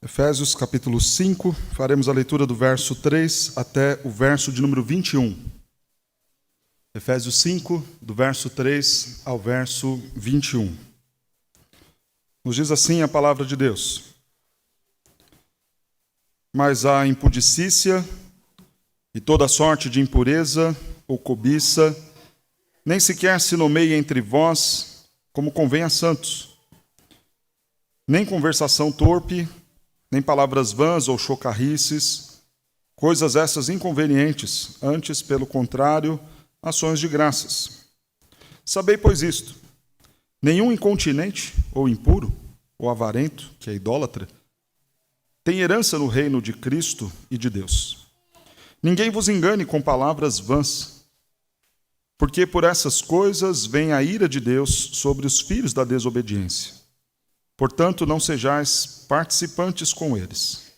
Efésios capítulo 5, faremos a leitura do verso 3 até o verso de número 21. Efésios 5, do verso 3 ao verso 21. Nos diz assim a palavra de Deus: Mas a impudicícia e toda sorte de impureza ou cobiça nem sequer se nomeia entre vós como convém a santos, nem conversação torpe, nem palavras vãs ou chocarrices, coisas essas inconvenientes, antes, pelo contrário, ações de graças. Sabei, pois, isto: nenhum incontinente, ou impuro, ou avarento, que é idólatra, tem herança no reino de Cristo e de Deus. Ninguém vos engane com palavras vãs, porque por essas coisas vem a ira de Deus sobre os filhos da desobediência. Portanto, não sejais participantes com eles.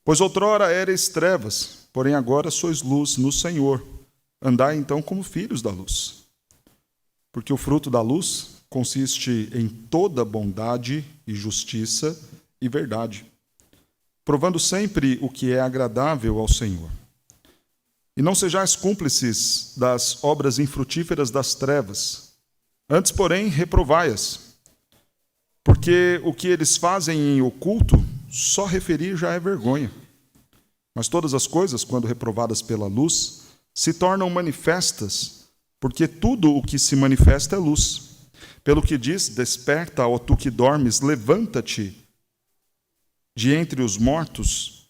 Pois outrora erais trevas, porém agora sois luz no Senhor. Andai então como filhos da luz. Porque o fruto da luz consiste em toda bondade e justiça e verdade, provando sempre o que é agradável ao Senhor. E não sejais cúmplices das obras infrutíferas das trevas, antes, porém, reprovai-as. Porque o que eles fazem em oculto, só referir já é vergonha. Mas todas as coisas, quando reprovadas pela luz, se tornam manifestas, porque tudo o que se manifesta é luz. Pelo que diz: desperta, ó tu que dormes, levanta-te de entre os mortos,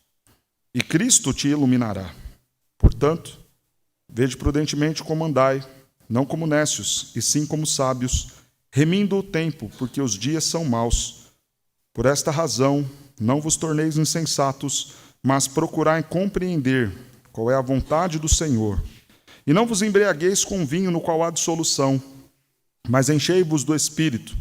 e Cristo te iluminará. Portanto, vede prudentemente como andai, não como necios, e sim como sábios, remindo o tempo, porque os dias são maus. Por esta razão, não vos torneis insensatos, mas procurai compreender qual é a vontade do Senhor. E não vos embriagueis com vinho no qual há dissolução, mas enchei-vos do Espírito,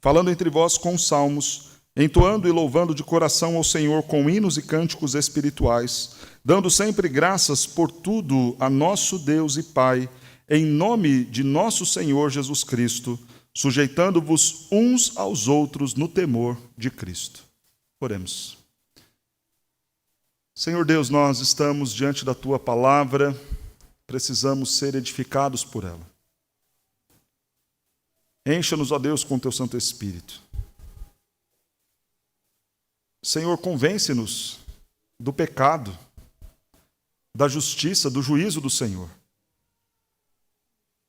falando entre vós com salmos, entoando e louvando de coração ao Senhor com hinos e cânticos espirituais, dando sempre graças por tudo a nosso Deus e Pai, em nome de nosso Senhor Jesus Cristo, sujeitando-vos uns aos outros no temor de Cristo. Oremos. Senhor Deus, nós estamos diante da Tua palavra, precisamos ser edificados por ela. Encha-nos, ó Deus, com Teu Santo Espírito. Senhor, convence-nos do pecado, da justiça, do juízo do Senhor.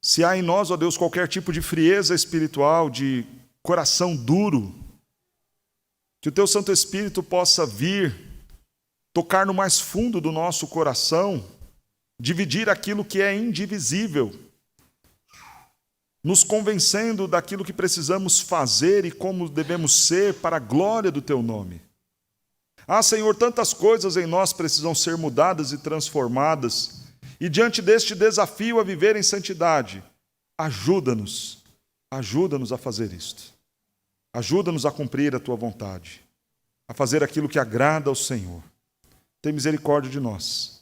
Se há em nós, ó Deus, qualquer tipo de frieza espiritual, de coração duro, que o Teu Santo Espírito possa vir, tocar no mais fundo do nosso coração, dividir aquilo que é indivisível, nos convencendo daquilo que precisamos fazer e como devemos ser para a glória do Teu nome. Ah, Senhor, tantas coisas em nós precisam ser mudadas e transformadas, e diante deste desafio a viver em santidade, ajuda-nos a fazer isto. Ajuda-nos a cumprir a Tua vontade, a fazer aquilo que agrada ao Senhor. Tem misericórdia de nós.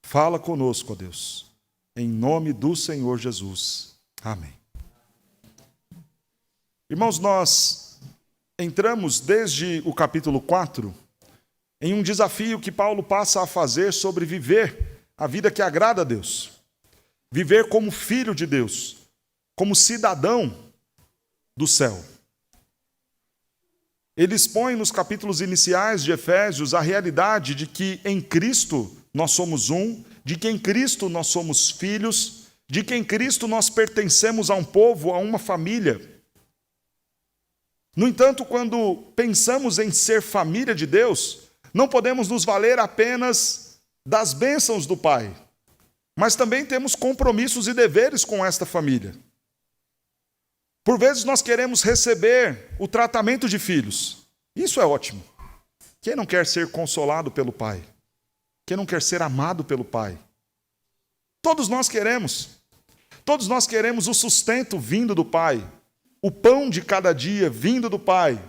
Fala conosco, ó Deus, em nome do Senhor Jesus. Amém. Irmãos, nós entramos desde o capítulo 4 em um desafio que Paulo passa a fazer sobre viver a vida que agrada a Deus. Viver como filho de Deus, como cidadão do céu. Ele expõe nos capítulos iniciais de Efésios a realidade de que em Cristo nós somos um, de que em Cristo nós somos filhos, de que em Cristo nós pertencemos a um povo, a uma família. No entanto, quando pensamos em ser família de Deus, não podemos nos valer apenas das bênçãos do Pai, mas também temos compromissos e deveres com esta família. Por vezes nós queremos receber o tratamento de filhos. Isso é ótimo. Quem não quer ser consolado pelo Pai? Quem não quer ser amado pelo Pai? Todos nós queremos. Todos nós queremos o sustento vindo do Pai, o pão de cada dia vindo do Pai.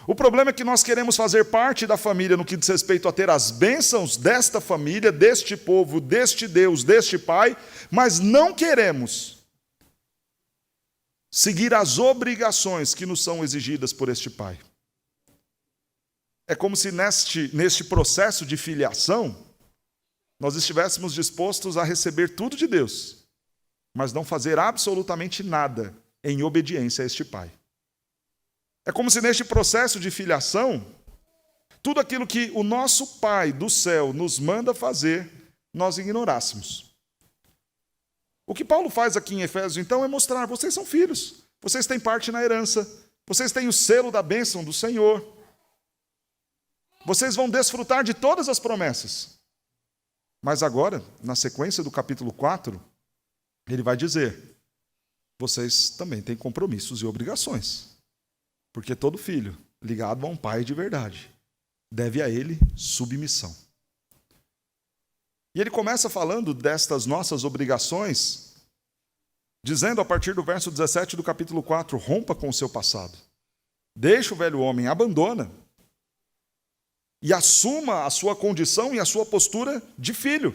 O problema é que nós queremos fazer parte da família no que diz respeito a ter as bênçãos desta família, deste povo, deste Deus, deste Pai, mas não queremos seguir as obrigações que nos são exigidas por este Pai. É como se neste processo de filiação, nós estivéssemos dispostos a receber tudo de Deus, mas não fazer absolutamente nada em obediência a este Pai. É como se neste processo de filiação, tudo aquilo que o nosso Pai do céu nos manda fazer, nós ignorássemos. O que Paulo faz aqui em Efésios, então, é mostrar: vocês são filhos, vocês têm parte na herança, vocês têm o selo da bênção do Senhor, vocês vão desfrutar de todas as promessas. Mas agora, na sequência do capítulo 4, ele vai dizer: vocês também têm compromissos e obrigações, porque todo filho ligado a um pai de verdade deve a ele submissão. E ele começa falando destas nossas obrigações, dizendo a partir do verso 17 do capítulo 4, rompa com o seu passado. Deixa o velho homem, abandona, e assuma a sua condição e a sua postura de filho.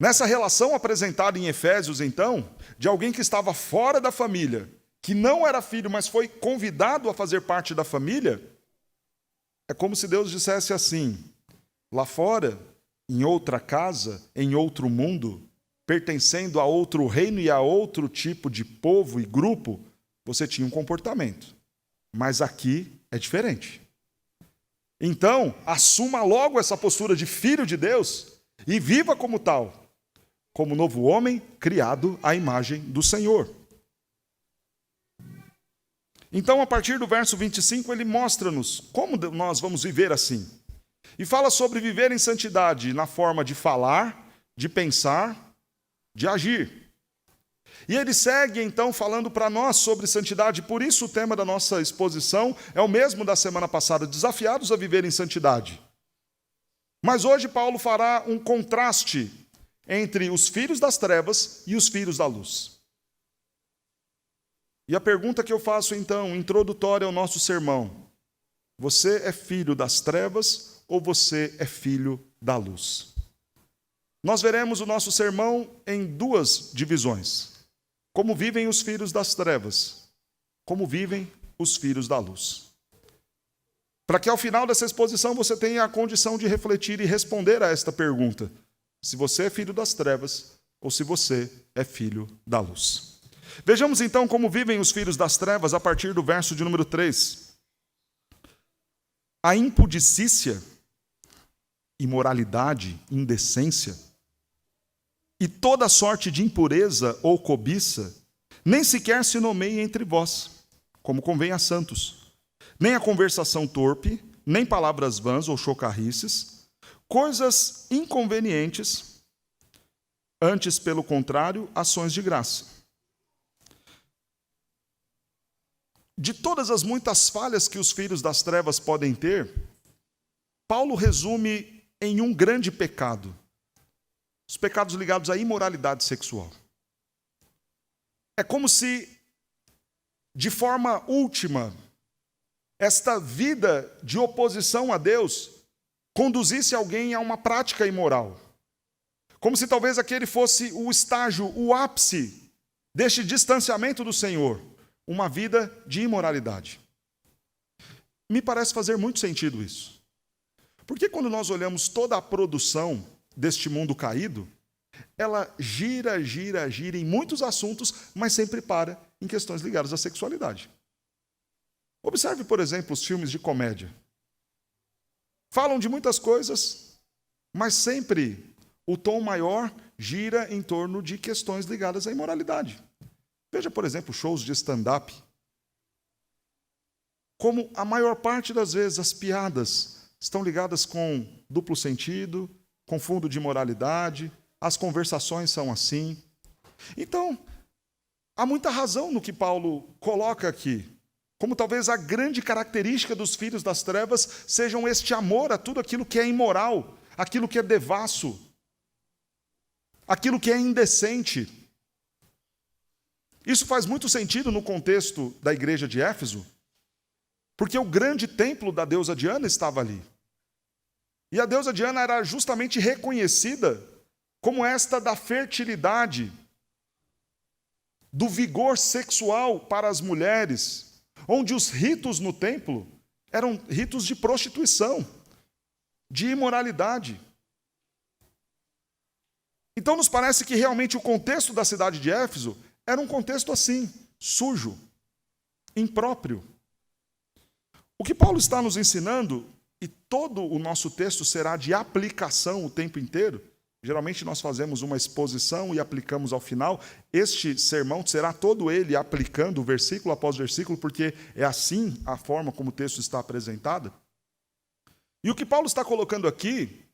Nessa relação apresentada em Efésios, então, de alguém que estava fora da família, que não era filho, mas foi convidado a fazer parte da família, é como se Deus dissesse assim: lá fora, em outra casa, em outro mundo, pertencendo a outro reino e a outro tipo de povo e grupo, você tinha um comportamento. Mas aqui é diferente. Então, assuma logo essa postura de filho de Deus e viva como tal, como novo homem criado à imagem do Senhor. Então, a partir do verso 25, ele mostra-nos como nós vamos viver assim. E fala sobre viver em santidade na forma de falar, de pensar, de agir. E ele segue, então, falando para nós sobre santidade. Por isso o tema da nossa exposição é o mesmo da semana passada: desafiados a viver em santidade. Mas hoje Paulo fará um contraste entre os filhos das trevas e os filhos da luz. E a pergunta que eu faço, então, introdutória ao nosso sermão: você é filho das trevas ou você é filho da luz? Nós veremos o nosso sermão em duas divisões: como vivem os filhos das trevas, como vivem os filhos da luz. Para que ao final dessa exposição você tenha a condição de refletir e responder a esta pergunta: se você é filho das trevas ou se você é filho da luz. Vejamos então como vivem os filhos das trevas a partir do verso de número 3. A impudicícia, imoralidade, indecência e toda sorte de impureza ou cobiça nem sequer se nomeia entre vós, como convém a santos, nem a conversação torpe, nem palavras vãs ou chocarrices, coisas inconvenientes, antes, pelo contrário, ações de graça. De todas as muitas falhas que os filhos das trevas podem ter, Paulo resume em um grande pecado: os pecados ligados à imoralidade sexual. É como se, de forma última, esta vida de oposição a Deus conduzisse alguém a uma prática imoral. Como se talvez aquele fosse o estágio, o ápice deste distanciamento do Senhor, uma vida de imoralidade. Me parece fazer muito sentido isso. Porque quando nós olhamos toda a produção deste mundo caído, ela gira em muitos assuntos, mas sempre para em questões ligadas à sexualidade. Observe, por exemplo, os filmes de comédia. Falam de muitas coisas, mas sempre o tom maior gira em torno de questões ligadas à imoralidade. Veja, por exemplo, shows de stand-up. Como a maior parte das vezes as piadas estão ligadas com duplo sentido, com fundo de moralidade, as conversações são assim. Então, há muita razão no que Paulo coloca aqui. Como talvez a grande característica dos filhos das trevas sejam este amor a tudo aquilo que é imoral, aquilo que é devasso, aquilo que é indecente. Isso faz muito sentido no contexto da igreja de Éfeso, porque o grande templo da deusa Diana estava ali. E a deusa Diana era justamente reconhecida como esta da fertilidade, do vigor sexual para as mulheres, onde os ritos no templo, Eram ritos de prostituição, de imoralidade. Então nos parece que realmente o contexto da cidade de Éfeso era um contexto assim, sujo, impróprio. O que Paulo está nos ensinando, e todo o nosso texto será de aplicação o tempo inteiro, geralmente nós fazemos uma exposição e aplicamos ao final, este sermão será todo ele aplicando versículo após versículo, porque é assim a forma como o texto está apresentado. E o que Paulo está colocando aqui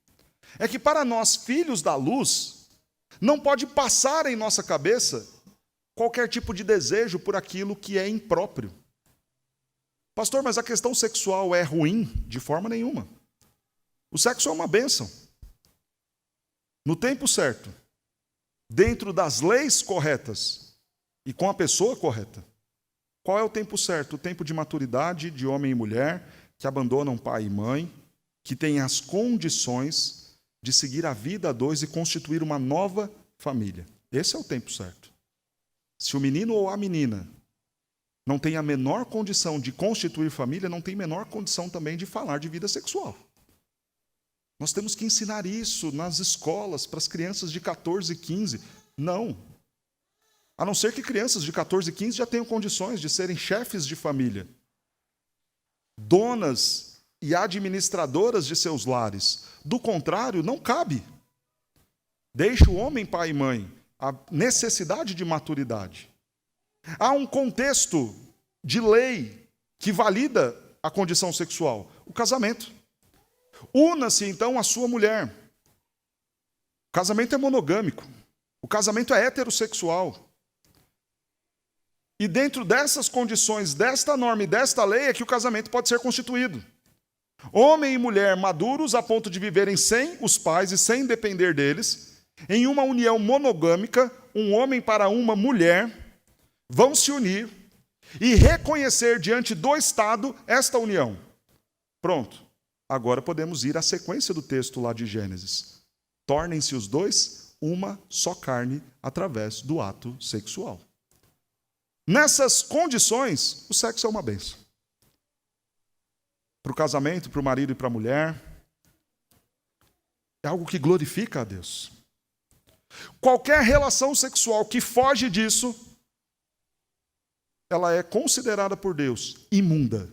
é que para nós, filhos da luz, não pode passar em nossa cabeça qualquer tipo de desejo por aquilo que é impróprio. Pastor, mas a questão sexual é ruim? De forma nenhuma. O sexo é uma bênção. No tempo certo, dentro das leis corretas e com a pessoa correta. Qual é o tempo certo? O tempo de maturidade de homem e mulher que abandonam pai e mãe, que têm as condições de seguir a vida a dois e constituir uma nova família. Esse é o tempo certo. Se o menino ou a menina não tem a menor condição de constituir família, não tem a menor condição também de falar de vida sexual. Nós temos que ensinar isso nas escolas, para as crianças de 14 e 15. Não. A não ser que crianças de 14 e 15 já tenham condições de serem chefes de família, donas e administradoras de seus lares. Do contrário, não cabe. Deixe o homem, pai e mãe, a necessidade de maturidade. Há um contexto de lei que valida a condição sexual, o casamento. Una-se, então, a sua mulher. O casamento é monogâmico. O casamento é heterossexual. E dentro dessas condições, desta norma e desta lei, é que o casamento pode ser constituído. Homem e mulher maduros a ponto de viverem sem os pais e sem depender deles, em uma união monogâmica, um homem para uma mulher, vão se unir e reconhecer diante do Estado esta união. Pronto. Agora podemos ir à sequência do texto lá de Gênesis. Tornem-se os dois uma só carne através do ato sexual. Nessas condições, o sexo é uma bênção. Para o casamento, para o marido e para a mulher, é algo que glorifica a Deus. Qualquer relação sexual que foge disso, ela é considerada por Deus imunda,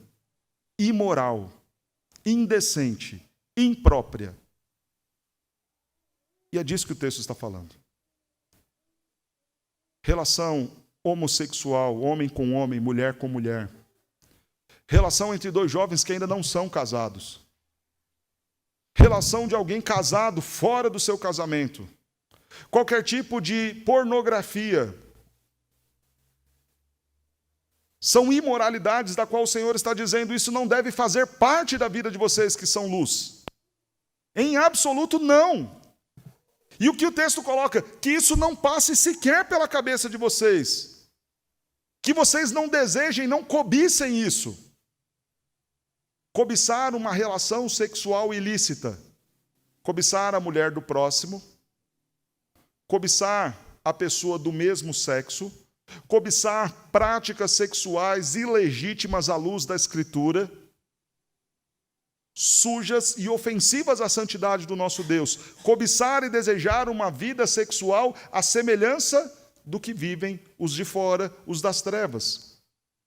imoral, indecente, imprópria. E é disso que o texto está falando. Relação homossexual, homem com homem, mulher com mulher. Relação entre dois jovens que ainda não são casados. Relação de alguém casado fora do seu casamento. Qualquer tipo de pornografia. São imoralidades da qual o Senhor está dizendo, isso não deve fazer parte da vida de vocês que são luz. Em absoluto não. E o que o texto coloca? Que isso não passe sequer pela cabeça de vocês. Que vocês não desejem, não cobicem isso. Cobiçar uma relação sexual ilícita. Cobiçar a mulher do próximo. Cobiçar a pessoa do mesmo sexo. Cobiçar práticas sexuais ilegítimas à luz da Escritura, sujas e ofensivas à santidade do nosso Deus. Cobiçar e desejar uma vida sexual à semelhança do que vivem os de fora, os das trevas.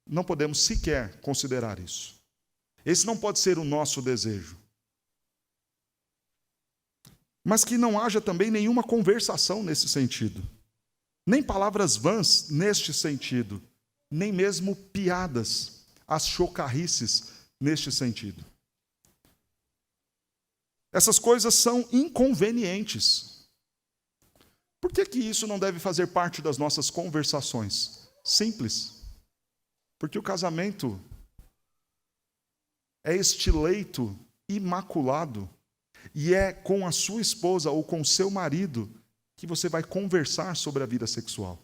Não podemos sequer considerar isso. Esse não pode ser o nosso desejo. Mas que não haja também nenhuma conversação nesse sentido. Nem palavras vãs neste sentido, nem mesmo piadas, as chocarrices neste sentido. Essas coisas são inconvenientes. Por que isso não deve fazer parte das nossas conversações? Simples. Porque o casamento é este leito imaculado e é com a sua esposa ou com o seu marido que você vai conversar sobre a vida sexual.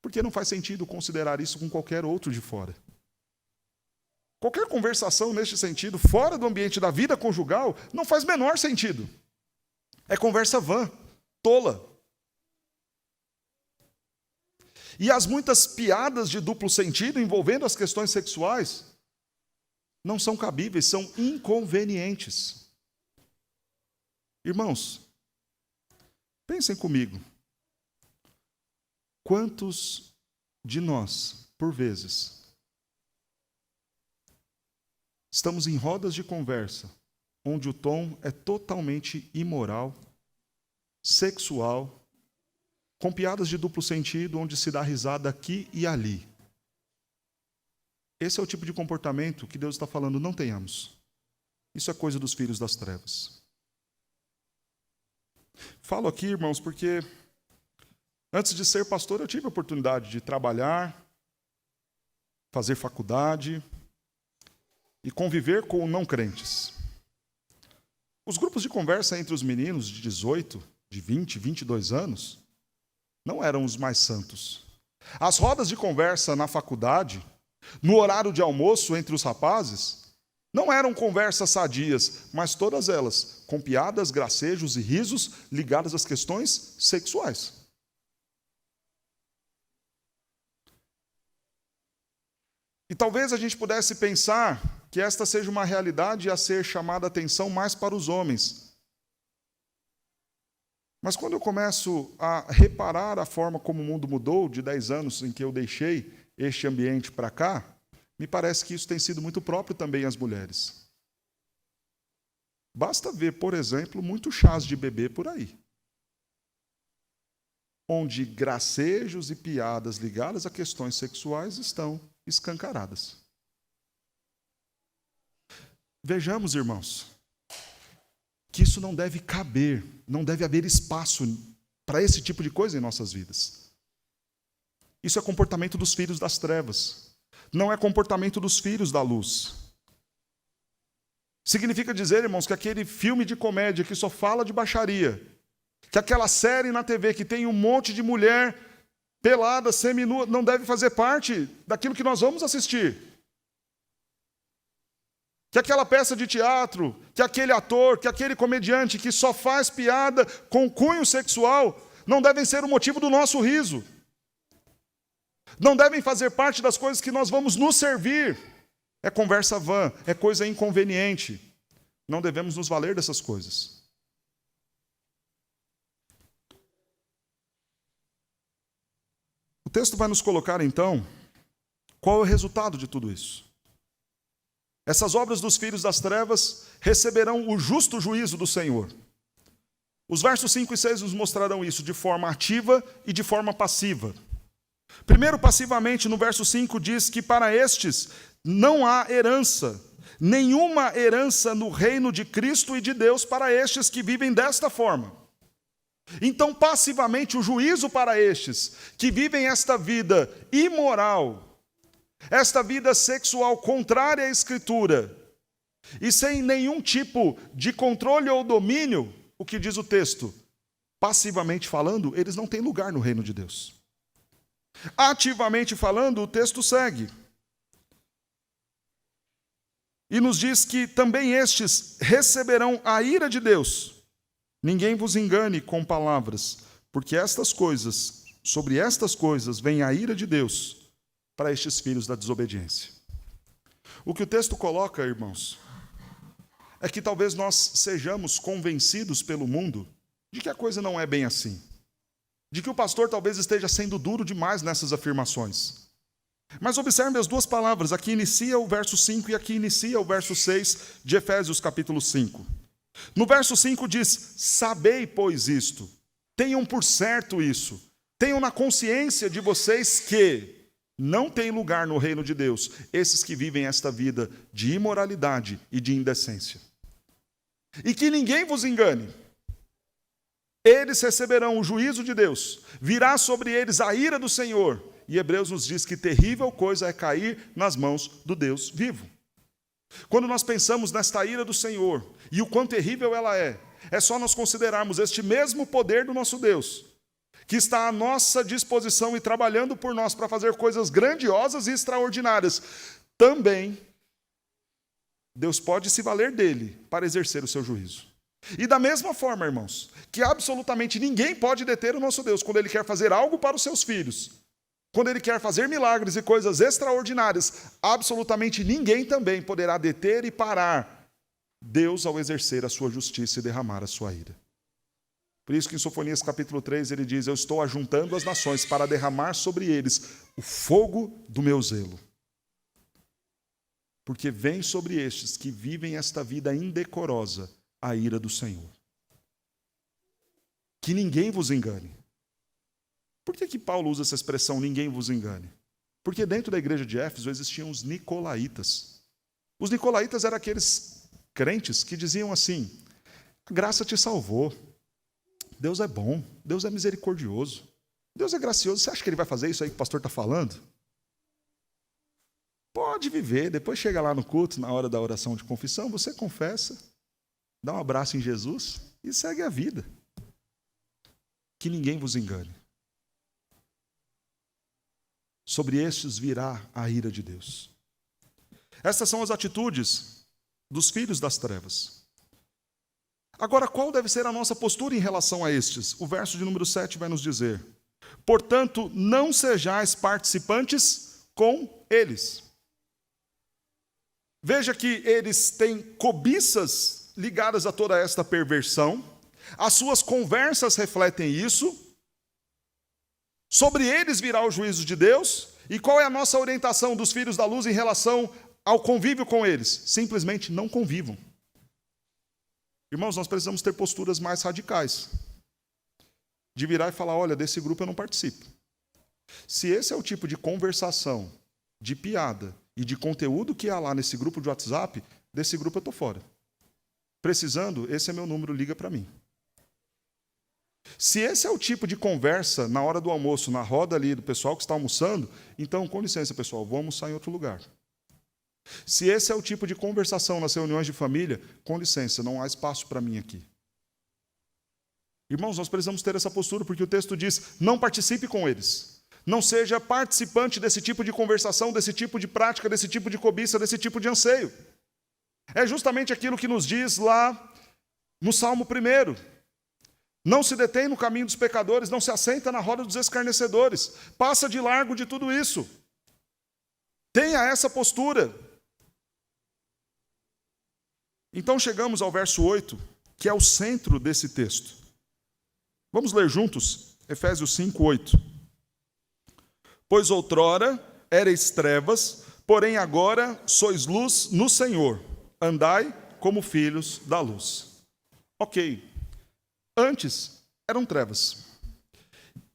Porque não faz sentido considerar isso com qualquer outro de fora. Qualquer conversação neste sentido, fora do ambiente da vida conjugal, não faz menor sentido. É conversa vã, tola. E as muitas piadas de duplo sentido envolvendo as questões sexuais não são cabíveis, são inconvenientes. Irmãos, pensem comigo. Quantos de nós, por vezes, estamos em rodas de conversa onde o tom é totalmente imoral, sexual, com piadas de duplo sentido, onde se dá risada aqui e ali. Esse é o tipo de comportamento que Deus está falando, não tenhamos. Isso é coisa dos filhos das trevas. Falo aqui, irmãos, porque antes de ser pastor eu tive a oportunidade de trabalhar, fazer faculdade e conviver com não crentes. Os grupos de conversa entre os meninos de 18, de 20, 22 anos, não eram os mais santos. As rodas de conversa na faculdade, no horário de almoço entre os rapazes, não eram conversas sadias, mas todas elas com piadas, gracejos e risos ligadas às questões sexuais. E talvez a gente pudesse pensar que esta seja uma realidade a ser chamada a atenção mais para os homens. Mas quando eu começo a reparar a forma como o mundo mudou, de 10 anos em que eu deixei este ambiente para cá, me parece que isso tem sido muito próprio também às mulheres. Basta ver, por exemplo, muitos chás de bebê por aí, onde gracejos e piadas ligadas a questões sexuais estão escancaradas. Vejamos, irmãos, que isso não deve caber, não deve haver espaço para esse tipo de coisa em nossas vidas. Isso é comportamento dos filhos das trevas, não é comportamento dos filhos da luz. Significa dizer, irmãos, que aquele filme de comédia que só fala de baixaria, que aquela série na TV que tem um monte de mulher pelada, seminua, não deve fazer parte daquilo que nós vamos assistir. Que aquela peça de teatro, que aquele ator, que aquele comediante que só faz piada com cunho sexual, não devem ser o motivo do nosso riso. Não devem fazer parte das coisas que nós vamos nos servir. É conversa vã, é coisa inconveniente. Não devemos nos valer dessas coisas. O texto vai nos colocar, então, qual é o resultado de tudo isso. Essas obras dos filhos das trevas receberão o justo juízo do Senhor. Os versos 5 e 6 nos mostrarão isso de forma ativa e de forma passiva. Primeiro, passivamente, no verso 5 diz que para estes não há herança, nenhuma herança no reino de Cristo e de Deus para estes que vivem desta forma. Então, passivamente, o juízo para estes que vivem esta vida imoral, esta vida sexual contrária à Escritura, e sem nenhum tipo de controle ou domínio, o que diz o texto? Passivamente falando, eles não têm lugar no reino de Deus. Ativamente falando, o texto segue. E nos diz que também estes receberão a ira de Deus. Ninguém vos engane com palavras, porque sobre estas coisas vem a ira de Deus para estes filhos da desobediência. O que o texto coloca, irmãos, é que talvez nós sejamos convencidos pelo mundo de que a coisa não é bem assim. De que o pastor talvez esteja sendo duro demais nessas afirmações. Mas observe as duas palavras, aqui inicia o verso 5 e aqui inicia o verso 6 de Efésios capítulo 5. No verso 5 diz, sabei, pois, isto, tenham por certo isso, tenham na consciência de vocês que não tem lugar no reino de Deus esses que vivem esta vida de imoralidade e de indecência. E que ninguém vos engane. Eles receberão o juízo de Deus, virá sobre eles a ira do Senhor. E Hebreus nos diz que terrível coisa é cair nas mãos do Deus vivo. Quando nós pensamos nesta ira do Senhor e o quão terrível ela é só nós considerarmos este mesmo poder do nosso Deus, que está à nossa disposição e trabalhando por nós para fazer coisas grandiosas e extraordinárias. Também, Deus pode se valer dele para exercer o seu juízo. E da mesma forma, irmãos, que absolutamente ninguém pode deter o nosso Deus quando ele quer fazer algo para os seus filhos. quando Ele quer fazer milagres e coisas extraordinárias, absolutamente ninguém também poderá deter e parar Deus ao exercer a sua justiça e derramar a sua ira. Por isso que em Sofonias capítulo 3 ele diz: eu estou ajuntando as nações para derramar sobre eles o fogo do meu zelo. Porque vem sobre estes que vivem esta vida indecorosa a ira do Senhor. Que ninguém vos engane. Por que Paulo usa essa expressão, ninguém vos engane? Porque dentro da igreja de Éfeso existiam os nicolaítas. Os nicolaítas eram aqueles crentes que diziam assim: a graça te salvou. Deus é bom, Deus é misericordioso, Deus é gracioso. Você acha que Ele vai fazer isso aí que o pastor está falando? Pode viver, depois chega lá no culto, na hora da oração de confissão, você confessa, dá um abraço em Jesus e segue a vida. Que ninguém vos engane. Sobre estes virá a ira de Deus. Estas são as atitudes dos filhos das trevas. Agora, qual deve ser a nossa postura em relação a estes? O verso de número 7 vai nos dizer: portanto, não sejais participantes com eles. Veja que eles têm cobiças ligadas a toda esta perversão, as suas conversas refletem isso, sobre eles virá o juízo de Deus, e qual é a nossa orientação dos filhos da luz em relação ao convívio com eles? Simplesmente não convivam. Irmãos, nós precisamos ter posturas mais radicais. De virar e falar: olha, desse grupo eu não participo. Se esse é o tipo de conversação, de piada e de conteúdo que há lá nesse grupo de WhatsApp, desse grupo eu estou fora. Precisando, esse é meu número, liga para mim. Se esse é o tipo de conversa na hora do almoço, na roda ali do pessoal que está almoçando, então, com licença, pessoal, vou almoçar em outro lugar. Se esse é o tipo de conversação nas reuniões de família, com licença, não há espaço para mim aqui. Irmãos, nós precisamos ter essa postura, porque o texto diz: não participe com eles. Não seja participante desse tipo de conversação, desse tipo de prática, desse tipo de cobiça, desse tipo de anseio. É justamente aquilo que nos diz lá no Salmo 1. Não se detém no caminho dos pecadores, não se assenta na roda dos escarnecedores. Passa de largo de tudo isso. Tenha essa postura. Então chegamos ao verso 8, que é o centro desse texto. Vamos ler juntos? Efésios 5, 8. Pois outrora erais trevas, porém agora sois luz no Senhor. Andai como filhos da luz. Ok. Antes eram trevas.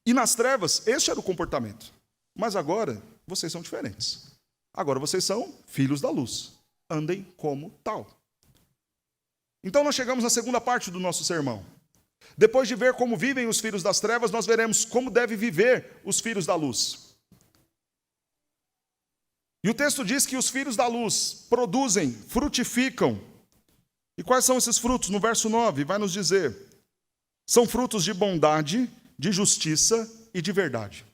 E nas trevas, este era o comportamento. Mas agora, vocês são diferentes. Agora vocês são filhos da luz. Andem como tal. Então nós chegamos na segunda parte do nosso sermão. Depois de ver como vivem os filhos das trevas, nós veremos como devem viver os filhos da luz. E o texto diz que os filhos da luz produzem, frutificam. E quais são esses frutos? No verso 9 vai nos dizer: são frutos de bondade, de justiça e de verdade.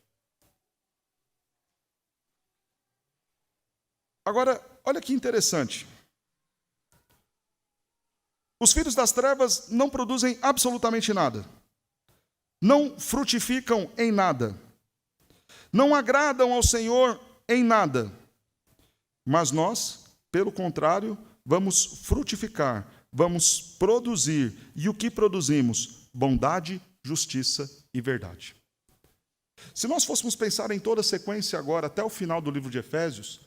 Agora, olha que interessante. Os filhos das trevas não produzem absolutamente nada. Não frutificam em nada. Não agradam ao Senhor em nada. Mas nós, pelo contrário, vamos frutificar, vamos produzir. E o que produzimos? Bondade, justiça e verdade. Se nós fôssemos pensar em toda a sequência agora, até o final do livro de Efésios,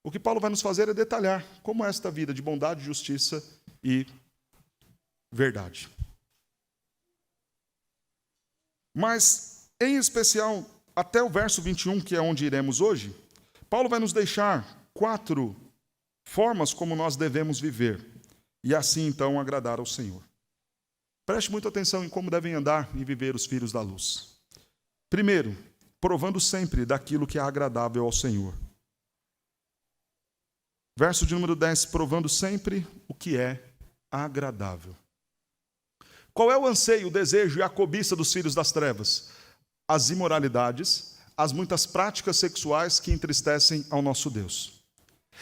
o que Paulo vai nos fazer é detalhar como é esta vida de bondade, justiça e verdade. Mas, em especial, até o verso 21, que é onde iremos hoje, Paulo vai nos deixar 4 formas como nós devemos viver, e assim, então, agradar ao Senhor. Preste muita atenção em como devem andar e viver os filhos da luz. Primeiro, provando sempre daquilo que é agradável ao Senhor. Verso de número 10, provando sempre o que é agradável. Qual é o anseio, o desejo e a cobiça dos filhos das trevas? As imoralidades, as muitas práticas sexuais que entristecem ao nosso Deus.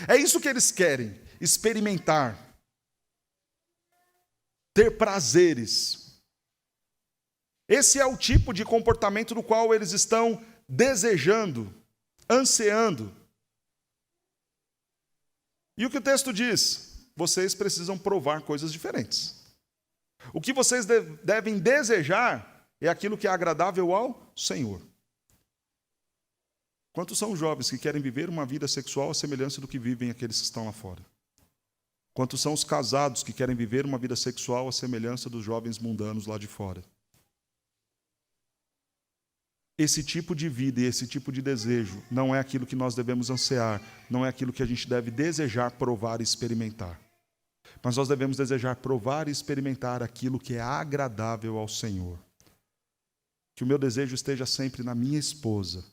É isso que eles querem, experimentar, ter prazeres. Esse é o tipo de comportamento do qual eles estão desejando ansiando. E o que o texto diz? Vocês precisam provar coisas diferentes. O que vocês devem desejar é aquilo que é agradável ao Senhor. Quantos são os jovens que querem viver uma vida sexual à semelhança do que vivem aqueles que estão lá fora? Quantos são os casados que querem viver uma vida sexual à semelhança dos jovens mundanos lá de fora? Esse tipo de vida e esse tipo de desejo não é aquilo que nós devemos ansiar, não é aquilo que a gente deve desejar, provar e experimentar. Mas nós devemos desejar provar e experimentar aquilo que é agradável ao Senhor. Que o meu desejo esteja sempre na minha esposa,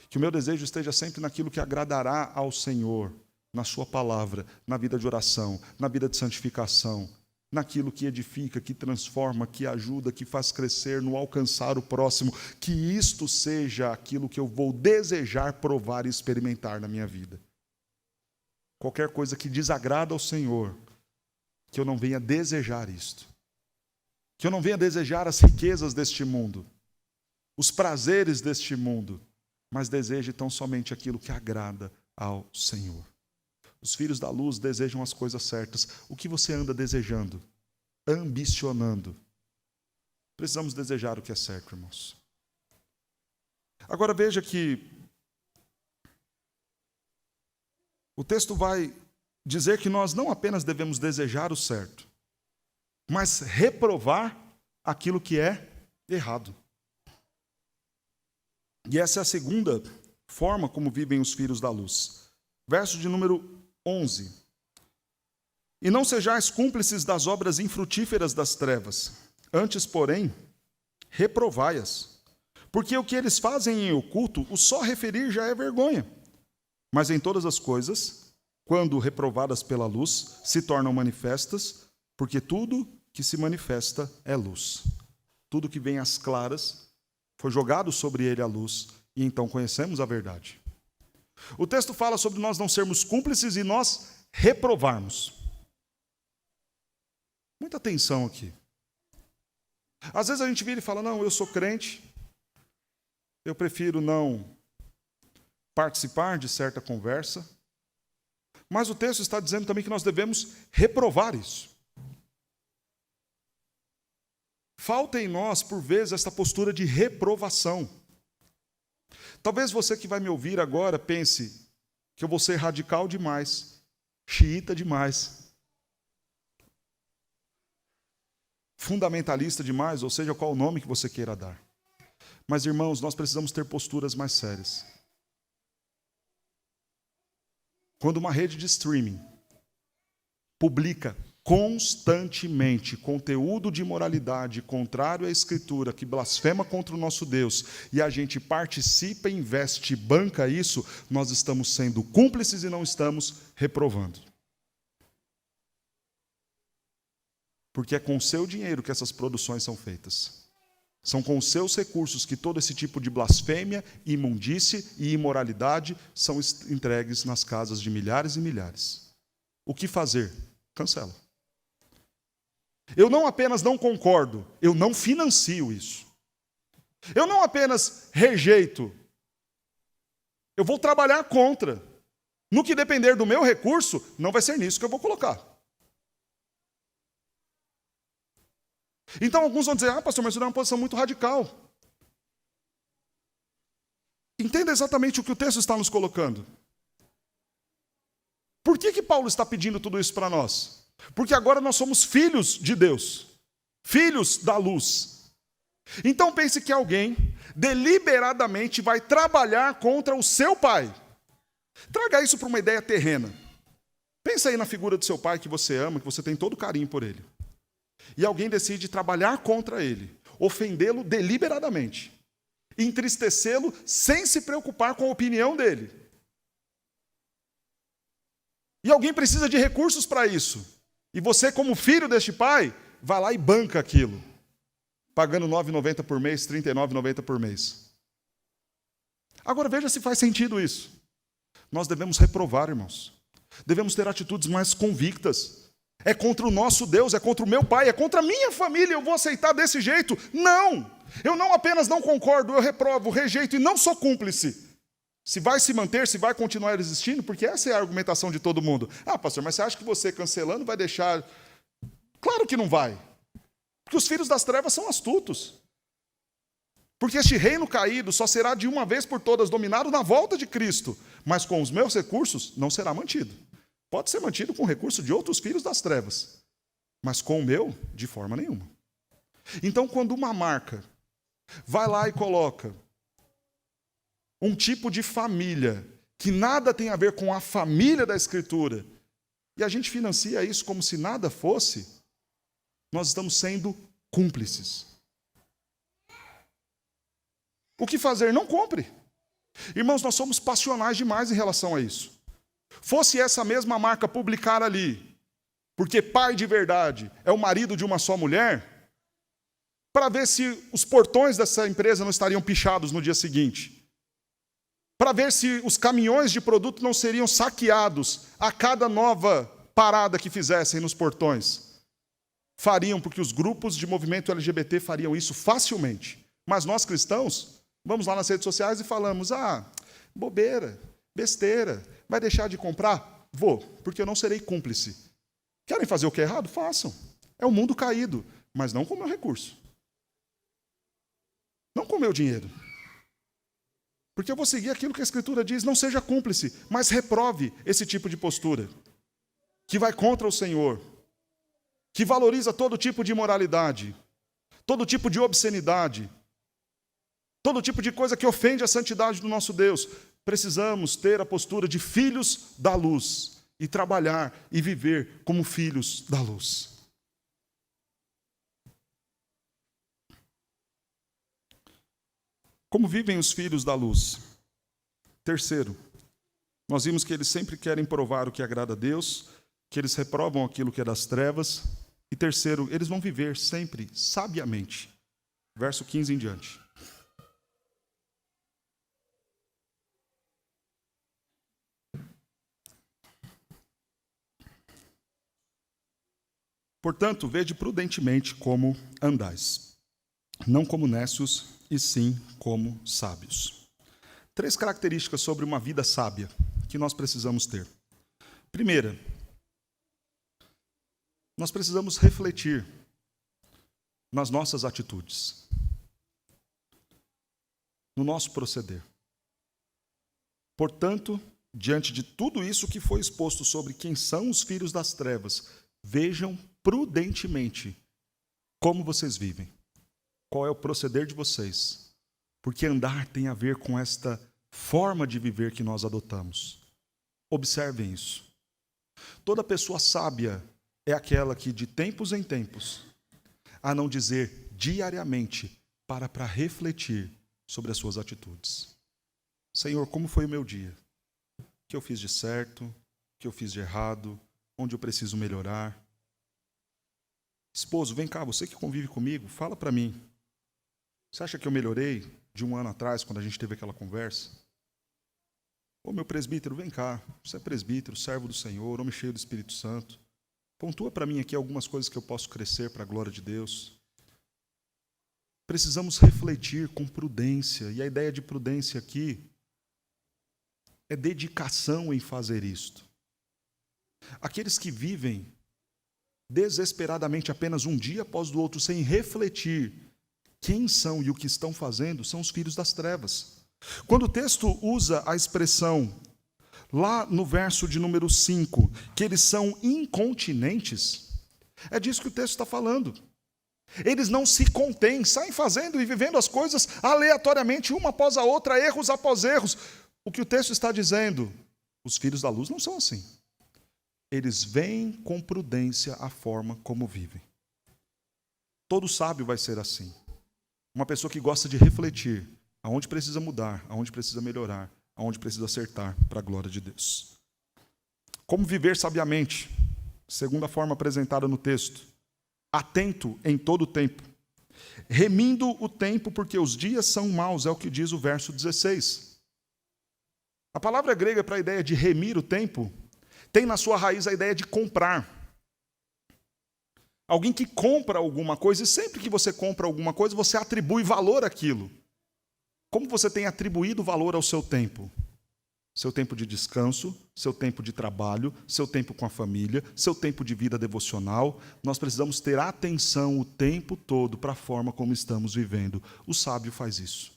que o meu desejo esteja sempre naquilo que agradará ao Senhor, na sua palavra, na vida de oração, na vida de santificação, naquilo que edifica, que transforma, que ajuda, que faz crescer, no alcançar o próximo, que isto seja aquilo que eu vou desejar, provar e experimentar na minha vida. Qualquer coisa que desagrada ao Senhor, que eu não venha desejar isto, que eu não venha desejar as riquezas deste mundo, os prazeres deste mundo, mas deseje tão somente aquilo que agrada ao Senhor. Os filhos da luz desejam as coisas certas. O que você anda desejando? Ambicionando. Precisamos desejar o que é certo, irmãos. Agora veja que o texto vai dizer que nós não apenas devemos desejar o certo, mas reprovar aquilo que é errado. E essa é a segunda forma como vivem os filhos da luz. Verso de número 11. E não sejais cúmplices das obras infrutíferas das trevas, antes, porém, reprovai-as. Porque o que eles fazem em oculto, o só referir já é vergonha. Mas em todas as coisas, quando reprovadas pela luz, se tornam manifestas, porque tudo que se manifesta é luz. Tudo que vem às claras foi jogado sobre ele a luz, e então conhecemos a verdade. O texto fala sobre nós não sermos cúmplices e nós reprovarmos. Muita atenção aqui. Às vezes a gente vira e fala, não, eu sou crente, eu prefiro não participar de certa conversa. Mas o texto está dizendo também que nós devemos reprovar isso. Falta em nós, por vezes, esta postura de reprovação. Talvez você que vai me ouvir agora pense que eu vou ser radical demais, xiita demais, fundamentalista demais, ou seja, qual o nome que você queira dar. Mas, irmãos, nós precisamos ter posturas mais sérias. Quando uma rede de streaming publica constantemente conteúdo de imoralidade contrário à Escritura, que blasfema contra o nosso Deus, e a gente participa, investe, banca isso, nós estamos sendo cúmplices e não estamos reprovando. Porque é com o seu dinheiro que essas produções são feitas. São com os seus recursos que todo esse tipo de blasfêmia, imundície e imoralidade são entregues nas casas de milhares e milhares. O que fazer? Cancela. Eu não apenas não concordo, eu não financio isso. Eu não apenas rejeito, eu vou trabalhar contra. No que depender do meu recurso, não vai ser nisso que eu vou colocar. Então alguns vão dizer, pastor, mas isso é uma posição muito radical. Entenda exatamente o que o texto está nos colocando. Por que Paulo está pedindo tudo isso para nós? Porque agora nós somos filhos de Deus, filhos da luz. Então pense que alguém deliberadamente vai trabalhar contra o seu pai. Traga isso para uma ideia terrena. Pensa aí na figura do seu pai que você ama, que você tem todo carinho por ele. E alguém decide trabalhar contra ele, ofendê-lo deliberadamente, entristecê-lo sem se preocupar com a opinião dele. E alguém precisa de recursos para isso. E você, como filho deste pai, vai lá e banca aquilo, pagando R$ 9,90 por mês, R$ 39,90 por mês. Agora veja se faz sentido isso. Nós devemos reprovar, irmãos. Devemos ter atitudes mais convictas. É contra o nosso Deus, é contra o meu pai, é contra a minha família, eu vou aceitar desse jeito? Não! Eu não apenas não concordo, eu reprovo, rejeito e não sou cúmplice. Se vai se manter, se vai continuar existindo, porque essa é a argumentação de todo mundo. Ah, pastor, mas você acha que você cancelando vai deixar... Claro que não vai. Porque os filhos das trevas são astutos. Porque este reino caído só será de uma vez por todas dominado na volta de Cristo. Mas com os meus recursos não será mantido. Pode ser mantido com o recurso de outros filhos das trevas. Mas com o meu, de forma nenhuma. Então, quando uma marca vai lá e coloca um tipo de família que nada tem a ver com a família da Escritura, e a gente financia isso como se nada fosse, nós estamos sendo cúmplices. O que fazer? Não compre. Irmãos, nós somos passionais demais em relação a isso. Fosse essa mesma marca publicar ali, porque pai de verdade é o marido de uma só mulher, para ver se os portões dessa empresa não estariam pichados no dia seguinte, para ver se os caminhões de produto não seriam saqueados a cada nova parada que fizessem nos portões. Fariam, porque os grupos de movimento LGBT fariam isso facilmente. Mas nós cristãos, vamos lá nas redes sociais e falamos, bobeira, besteira, vai deixar de comprar? Vou, porque eu não serei cúmplice. Querem fazer o que é errado? Façam. É o mundo caído, mas não com o meu recurso. Não com o meu dinheiro. Porque eu vou seguir aquilo que a Escritura diz, não seja cúmplice, mas reprove esse tipo de postura, que vai contra o Senhor, que valoriza todo tipo de imoralidade, todo tipo de obscenidade, todo tipo de coisa que ofende a santidade do nosso Deus. Precisamos ter a postura de filhos da luz e trabalhar e viver como filhos da luz. Como vivem os filhos da luz? Terceiro, nós vimos que eles sempre querem provar o que agrada a Deus, que eles reprovam aquilo que é das trevas. E terceiro, eles vão viver sempre sabiamente. Verso 15 em diante. Portanto, vede prudentemente como andais, não como necios, e sim como sábios. 3 características sobre uma vida sábia que nós precisamos ter. Primeira, nós precisamos refletir nas nossas atitudes, no nosso proceder. Portanto, diante de tudo isso que foi exposto sobre quem são os filhos das trevas, vejam prudentemente como vocês vivem. Qual é o proceder de vocês? Porque andar tem a ver com esta forma de viver que nós adotamos. Observem isso. Toda pessoa sábia é aquela que, de tempos em tempos, a não dizer diariamente, para refletir sobre as suas atitudes. Senhor, como foi o meu dia? O que eu fiz de certo? O que eu fiz de errado? Onde eu preciso melhorar? Esposo, vem cá, você que convive comigo, fala para mim. Você acha que eu melhorei de um ano atrás, quando a gente teve aquela conversa? Ô, meu presbítero, vem cá. Você é presbítero, servo do Senhor, homem cheio do Espírito Santo. Pontua para mim aqui algumas coisas que eu posso crescer para a glória de Deus. Precisamos refletir com prudência. E a ideia de prudência aqui é dedicação em fazer isto. Aqueles que vivem desesperadamente apenas um dia após o outro, sem refletir quem são e o que estão fazendo, são os filhos das trevas. Quando o texto usa a expressão, lá no verso de número 5, que eles são incontinentes, é disso que o texto está falando. Eles não se contêm, saem fazendo e vivendo as coisas aleatoriamente, uma após a outra, erros após erros. O que o texto está dizendo? Os filhos da luz não são assim. Eles veem com prudência a forma como vivem. Todo sábio vai ser assim. Uma pessoa que gosta de refletir aonde precisa mudar, aonde precisa melhorar, aonde precisa acertar para a glória de Deus. Como viver sabiamente? Segunda forma apresentada no texto. Atento em todo o tempo. Remindo o tempo, porque os dias são maus, é o que diz o verso 16. A palavra grega para a ideia de remir o tempo tem na sua raiz a ideia de comprar. Alguém que compra alguma coisa, e sempre que você compra alguma coisa, você atribui valor àquilo. Como você tem atribuído valor ao seu tempo? Seu tempo de descanso, seu tempo de trabalho, seu tempo com a família, seu tempo de vida devocional. Nós precisamos ter atenção o tempo todo para a forma como estamos vivendo. O sábio faz isso.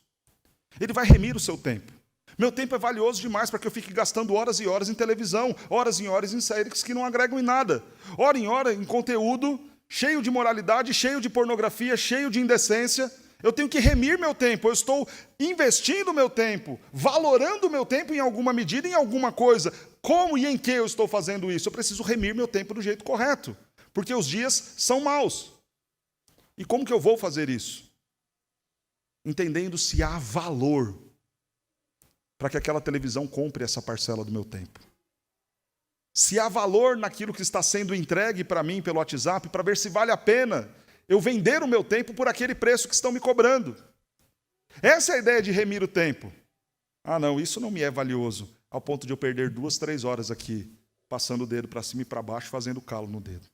Ele vai remir o seu tempo. Meu tempo é valioso demais para que eu fique gastando horas e horas em televisão, horas e horas em séries que não agregam em nada. Hora em hora em conteúdo cheio de moralidade, cheio de pornografia, cheio de indecência. Eu tenho que remir meu tempo, eu estou investindo meu tempo, valorando meu tempo em alguma medida, em alguma coisa. Como e em que eu estou fazendo isso? Eu preciso remir meu tempo do jeito correto, porque os dias são maus. E como que eu vou fazer isso? Entendendo se há valor para que aquela televisão compre essa parcela do meu tempo. Se há valor naquilo que está sendo entregue para mim pelo WhatsApp, para ver se vale a pena eu vender o meu tempo por aquele preço que estão me cobrando. Essa é a ideia de remir o tempo. Ah, não, isso não me é valioso, ao ponto de eu perder 2, 3 horas aqui, passando o dedo para cima e para baixo, fazendo calo no dedo.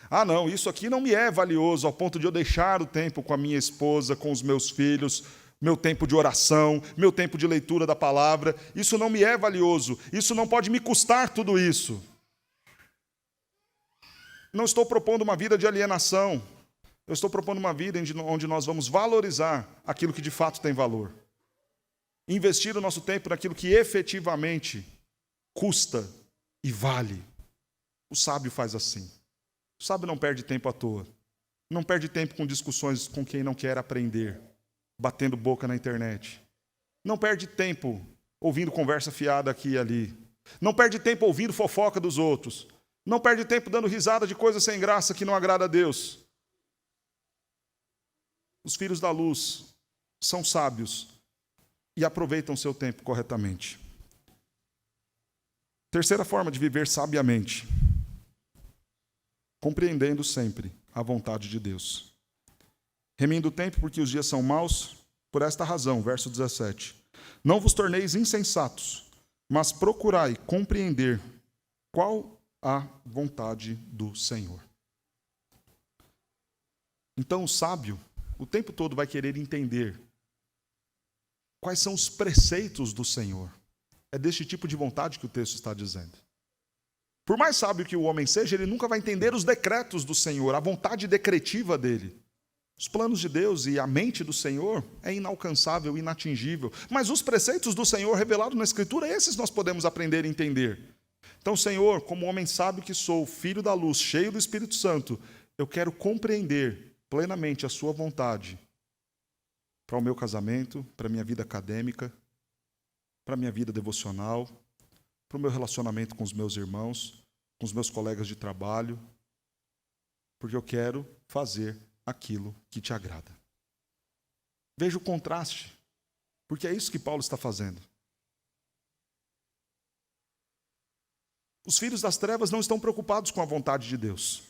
Ah, não, isso aqui não me é valioso, ao ponto de eu deixar o tempo com a minha esposa, com os meus filhos, meu tempo de oração, meu tempo de leitura da palavra. Isso não me é valioso, isso não pode me custar tudo isso. Não estou propondo uma vida de alienação. Eu estou propondo uma vida onde nós vamos valorizar aquilo que de fato tem valor. Investir o nosso tempo naquilo que efetivamente custa e vale. O sábio faz assim. O sábio não perde tempo à toa. Não perde tempo com discussões com quem não quer aprender, batendo boca na internet. Não perde tempo ouvindo conversa fiada aqui e ali. Não perde tempo ouvindo fofoca dos outros. Não perde tempo dando risada de coisas sem graça que não agrada a Deus. Os filhos da luz são sábios e aproveitam seu tempo corretamente. Terceira forma de viver sabiamente: compreendendo sempre a vontade de Deus. Remindo o tempo porque os dias são maus, por esta razão, verso 17. Não vos torneis insensatos, mas procurai compreender qual a vontade do Senhor. Então o sábio, o tempo todo vai querer entender quais são os preceitos do Senhor. É deste tipo de vontade que o texto está dizendo. Por mais sábio que o homem seja, ele nunca vai entender os decretos do Senhor, a vontade decretiva dele. Os planos de Deus e a mente do Senhor é inalcançável, inatingível. Mas os preceitos do Senhor revelados na Escritura, esses nós podemos aprender e entender. Então, Senhor, como homem sábio que sou, filho da luz, cheio do Espírito Santo, eu quero compreender plenamente a sua vontade para o meu casamento, para a minha vida acadêmica, para a minha vida devocional, para o meu relacionamento com os meus irmãos, com os meus colegas de trabalho, porque eu quero fazer aquilo que te agrada. Veja o contraste, porque é isso que Paulo está fazendo. Os filhos das trevas não estão preocupados com a vontade de Deus.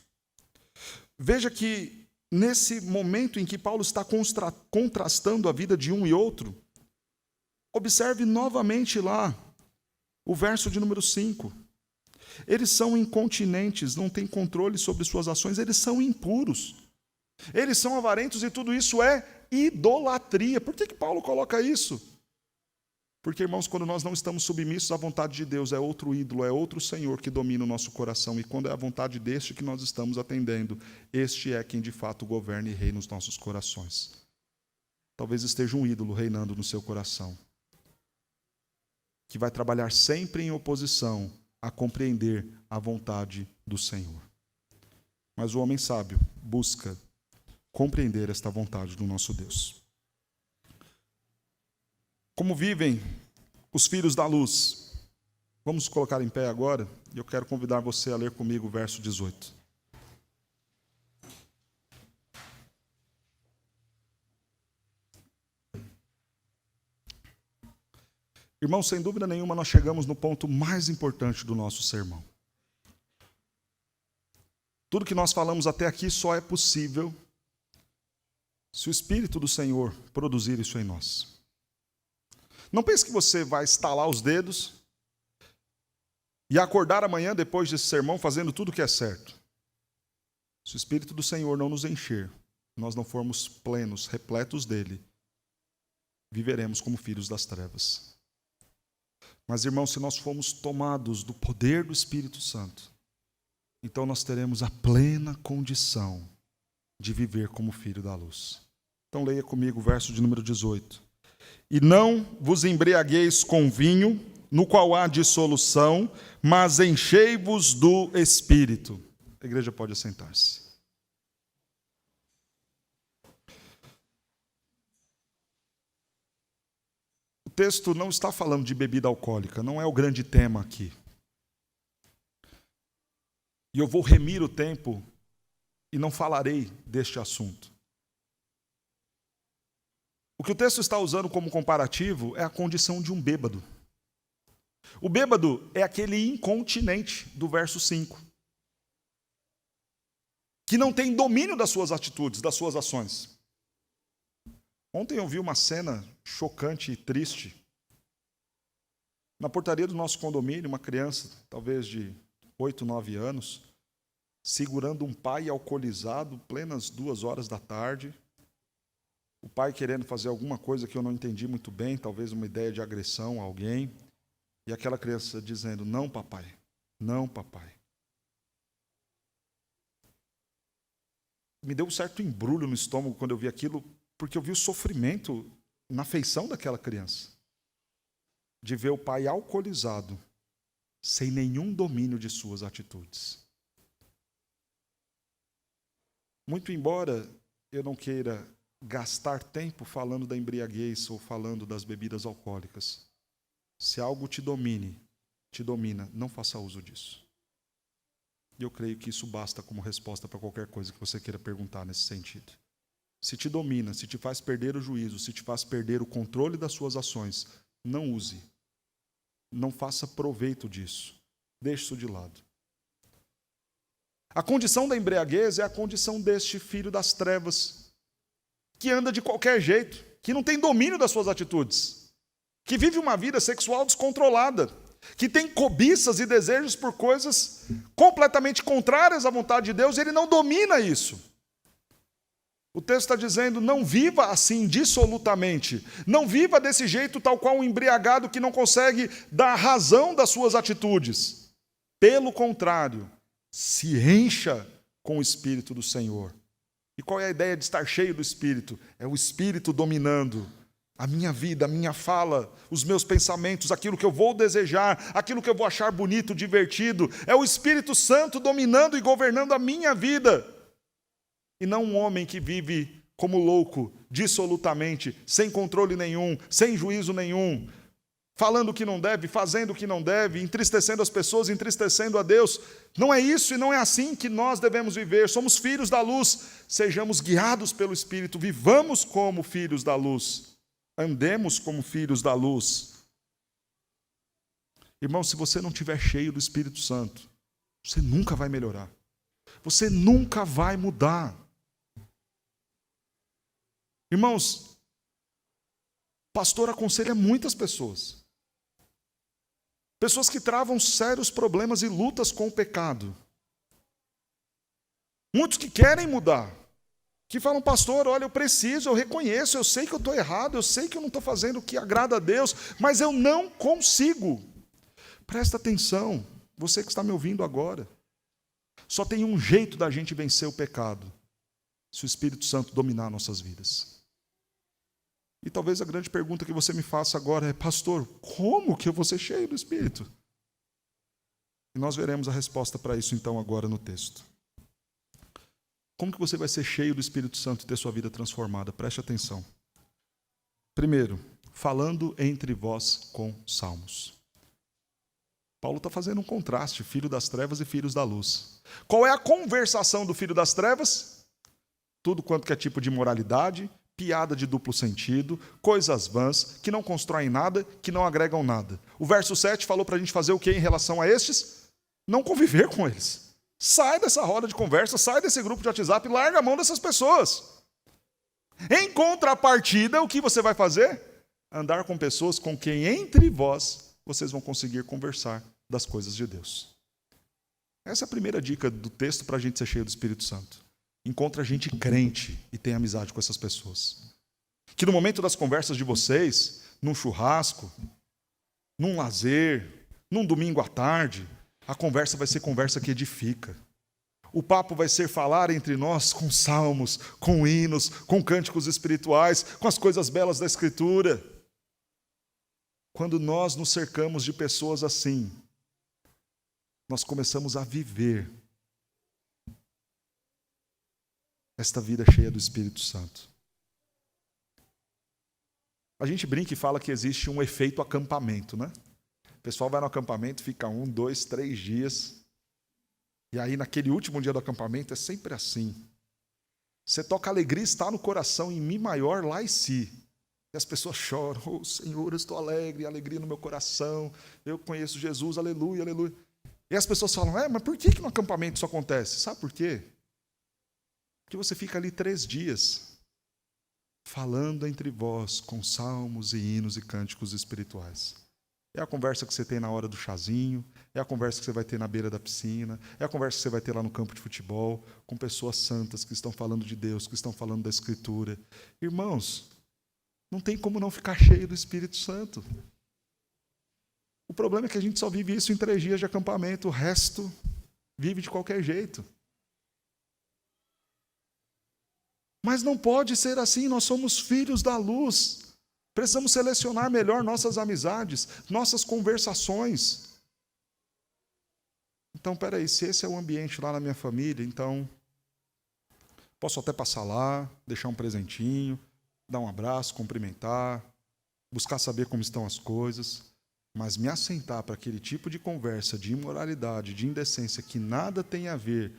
Veja que, nesse momento em que Paulo está contrastando a vida de um e outro, observe novamente lá o verso de número 5. Eles são incontinentes, não têm controle sobre suas ações, eles são impuros. Eles são avarentos e tudo isso é idolatria. Por que Paulo coloca isso? Porque, irmãos, quando nós não estamos submissos à vontade de Deus, é outro ídolo, é outro Senhor que domina o nosso coração. E quando é a vontade deste que nós estamos atendendo, este é quem de fato governa e reina nos nossos corações. Talvez esteja um ídolo reinando no seu coração, que vai trabalhar sempre em oposição a compreender a vontade do Senhor. Mas o homem sábio busca compreender esta vontade do nosso Deus. Como vivem os filhos da luz? Vamos colocar em pé agora, e eu quero convidar você a ler comigo o verso 18. Irmãos, sem dúvida nenhuma, nós chegamos no ponto mais importante do nosso sermão. Tudo que nós falamos até aqui só é possível se o Espírito do Senhor produzir isso em nós. Não pense que você vai estalar os dedos e acordar amanhã depois desse sermão fazendo tudo o que é certo. Se o Espírito do Senhor não nos encher, nós não formos plenos, repletos dele, viveremos como filhos das trevas. Mas, irmãos, se nós formos tomados do poder do Espírito Santo, então nós teremos a plena condição de viver como filho da luz. Então leia comigo o verso de número 18. E não vos embriagueis com vinho, no qual há dissolução, mas enchei-vos do Espírito. A igreja pode assentar-se. O texto não está falando de bebida alcoólica, não é o grande tema aqui. E eu vou remir o tempo e não falarei deste assunto. O que o texto está usando como comparativo é a condição de um bêbado. O bêbado é aquele incontinente do verso 5, que não tem domínio das suas atitudes, das suas ações. Ontem eu vi uma cena chocante e triste. Na portaria do nosso condomínio, uma criança, talvez de 8, 9 anos, segurando um pai alcoolizado, plenas 2 horas da tarde. O pai querendo fazer alguma coisa que eu não entendi muito bem, talvez uma ideia de agressão a alguém. E aquela criança dizendo, não, papai, não, papai. Me deu um certo embrulho no estômago quando eu vi aquilo, porque eu vi o sofrimento na feição daquela criança. De ver o pai alcoolizado, sem nenhum domínio de suas atitudes. Muito embora eu não queira gastar tempo falando da embriaguez ou falando das bebidas alcoólicas, se algo te domina, não faça uso disso. E eu creio que isso basta como resposta para qualquer coisa que você queira perguntar nesse sentido. Se te domina, se te faz perder o juízo, se te faz perder o controle das suas ações, não use. Não faça proveito disso. Deixe isso de lado. A condição da embriaguez é a condição deste filho das trevas, que anda de qualquer jeito, que não tem domínio das suas atitudes, que vive uma vida sexual descontrolada, que tem cobiças e desejos por coisas completamente contrárias à vontade de Deus, e ele não domina isso. O texto está dizendo, não viva assim dissolutamente, não viva desse jeito tal qual um embriagado que não consegue dar razão das suas atitudes. Pelo contrário, se encha com o Espírito do Senhor. E qual é a ideia de estar cheio do Espírito? É o Espírito dominando a minha vida, a minha fala, os meus pensamentos, aquilo que eu vou desejar, aquilo que eu vou achar bonito, divertido. É o Espírito Santo dominando e governando a minha vida. E não um homem que vive como louco, dissolutamente, sem controle nenhum, sem juízo nenhum, falando o que não deve, fazendo o que não deve, entristecendo as pessoas, entristecendo a Deus. Não é isso e não é assim que nós devemos viver. Somos filhos da luz, sejamos guiados pelo Espírito, vivamos como filhos da luz, andemos como filhos da luz. Irmão, se você não estiver cheio do Espírito Santo, você nunca vai melhorar. Você nunca vai mudar. Irmãos, pastor aconselha muitas pessoas. Pessoas que travam sérios problemas e lutas com o pecado. Muitos que querem mudar. Que falam, pastor, olha, eu preciso, eu reconheço, eu sei que eu estou errado, eu sei que eu não estou fazendo o que agrada a Deus, mas eu não consigo. Presta atenção, você que está me ouvindo agora. Só tem um jeito da gente vencer o pecado, se o Espírito Santo dominar nossas vidas. E talvez a grande pergunta que você me faça agora é, pastor, como que eu vou ser cheio do Espírito? E nós veremos a resposta para isso então agora no texto. Como que você vai ser cheio do Espírito Santo e ter sua vida transformada? Preste atenção. Primeiro, falando entre vós com salmos. Paulo está fazendo um contraste, filho das trevas e filhos da luz. Qual é a conversação do filho das trevas? Tudo quanto que é tipo de imoralidade, piada de duplo sentido, coisas vãs, que não constroem nada, que não agregam nada. O verso 7 falou para a gente fazer o que em relação a estes? Não conviver com eles. Sai dessa roda de conversa, sai desse grupo de WhatsApp, larga a mão dessas pessoas. Em contrapartida, o que você vai fazer? Andar com pessoas com quem entre vós vocês vão conseguir conversar das coisas de Deus. Essa é a primeira dica do texto para a gente ser cheio do Espírito Santo. Encontra gente crente e tenha amizade com essas pessoas. Que no momento das conversas de vocês, num churrasco, num lazer, num domingo à tarde, a conversa vai ser conversa que edifica. O papo vai ser falar entre nós com salmos, com hinos, com cânticos espirituais, com as coisas belas da Escritura. Quando nós nos cercamos de pessoas assim, nós começamos a viver esta vida cheia do Espírito Santo. A gente brinca e fala que existe um efeito acampamento, né? O pessoal vai no acampamento, fica 1, 2, 3 dias. E aí, naquele último dia do acampamento, é sempre assim. Você toca alegria, está no coração, em Mi maior, Lá e Si. E as pessoas choram. Oh, Senhor, eu estou alegre, alegria no meu coração. Eu conheço Jesus, aleluia, aleluia. E as pessoas falam, mas por que no acampamento isso acontece? Sabe por quê? Porque você fica ali 3 dias, falando entre vós com salmos e hinos e cânticos espirituais. É a conversa que você tem na hora do chazinho, é a conversa que você vai ter na beira da piscina, é a conversa que você vai ter lá no campo de futebol, com pessoas santas que estão falando de Deus, que estão falando da Escritura. Irmãos, não tem como não ficar cheio do Espírito Santo. O problema é que a gente só vive isso em 3 dias de acampamento, o resto vive de qualquer jeito. Mas não pode ser assim, nós somos filhos da luz. Precisamos selecionar melhor nossas amizades, nossas conversações. Então, peraí, se esse é o ambiente lá na minha família, então posso até passar lá, deixar um presentinho, dar um abraço, cumprimentar, buscar saber como estão as coisas, mas me assentar para aquele tipo de conversa de imoralidade, de indecência, que nada tem a ver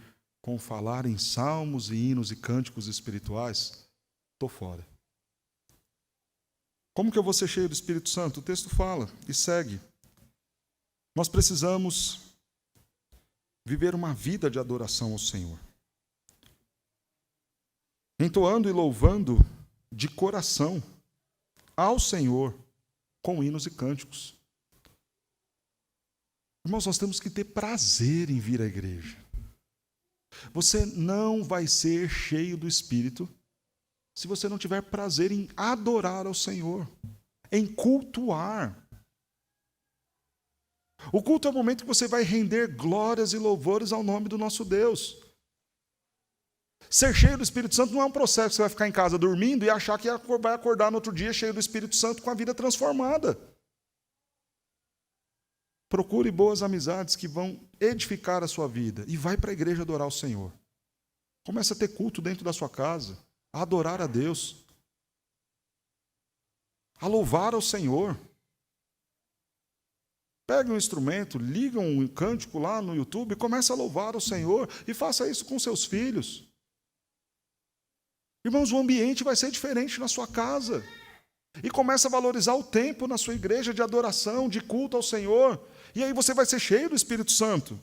com falar em salmos e hinos e cânticos espirituais, estou fora. Como que eu vou ser cheio do Espírito Santo? O texto fala e segue. Nós precisamos viver uma vida de adoração ao Senhor. Entoando e louvando de coração ao Senhor com hinos e cânticos. Irmãos, nós temos que ter prazer em vir à igreja. Você não vai ser cheio do Espírito se você não tiver prazer em adorar ao Senhor, em cultuar. O culto é o momento que você vai render glórias e louvores ao nome do nosso Deus. Ser cheio do Espírito Santo não é um processo que você vai ficar em casa dormindo e achar que vai acordar no outro dia cheio do Espírito Santo com a vida transformada. Procure boas amizades que vão edificar a sua vida e vai para a igreja adorar o Senhor. Comece a ter culto dentro da sua casa, a adorar a Deus, a louvar ao Senhor. Pegue um instrumento, liga um cântico lá no YouTube e comece a louvar ao Senhor e faça isso com seus filhos. Irmãos, o ambiente vai ser diferente na sua casa. E comece a valorizar o tempo na sua igreja de adoração, de culto ao Senhor. E aí você vai ser cheio do Espírito Santo.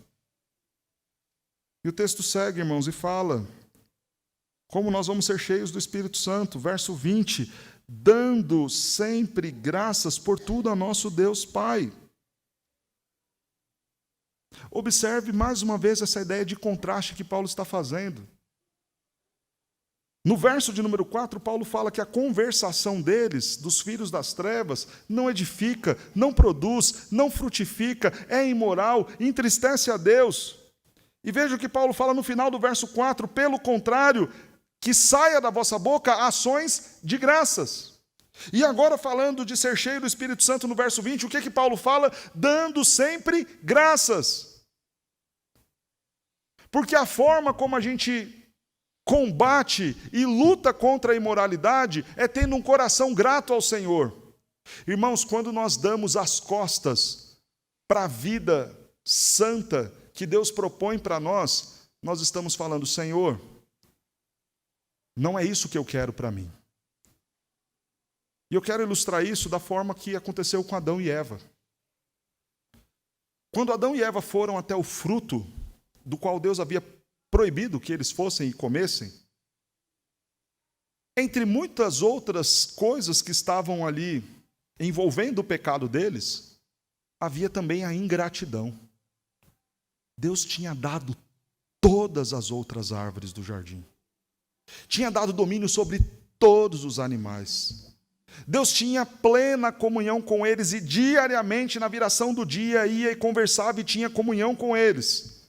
E o texto segue, irmãos, e fala como nós vamos ser cheios do Espírito Santo. Verso 20. Dando sempre graças por tudo a nosso Deus Pai. Observe mais uma vez essa ideia de contraste que Paulo está fazendo. No verso de número 4, Paulo fala que a conversação deles, dos filhos das trevas, não edifica, não produz, não frutifica, é imoral, entristece a Deus. E veja o que Paulo fala no final do verso 4, pelo contrário, que saia da vossa boca ações de graças. E agora falando de ser cheio do Espírito Santo no verso 20, o que Paulo fala? Dando sempre graças. Porque a forma como a gente combate e luta contra a imoralidade é tendo um coração grato ao Senhor. Irmãos, quando nós damos as costas para a vida santa que Deus propõe para nós, nós estamos falando, Senhor, não é isso que eu quero para mim. E eu quero ilustrar isso da forma que aconteceu com Adão e Eva. Quando Adão e Eva foram até o fruto do qual Deus havia proibido que eles fossem e comessem, entre muitas outras coisas que estavam ali envolvendo o pecado deles, havia também a ingratidão. Deus tinha dado todas as outras árvores do jardim. Tinha dado domínio sobre todos os animais. Deus tinha plena comunhão com eles e diariamente, na viração do dia, ia e conversava e tinha comunhão com eles.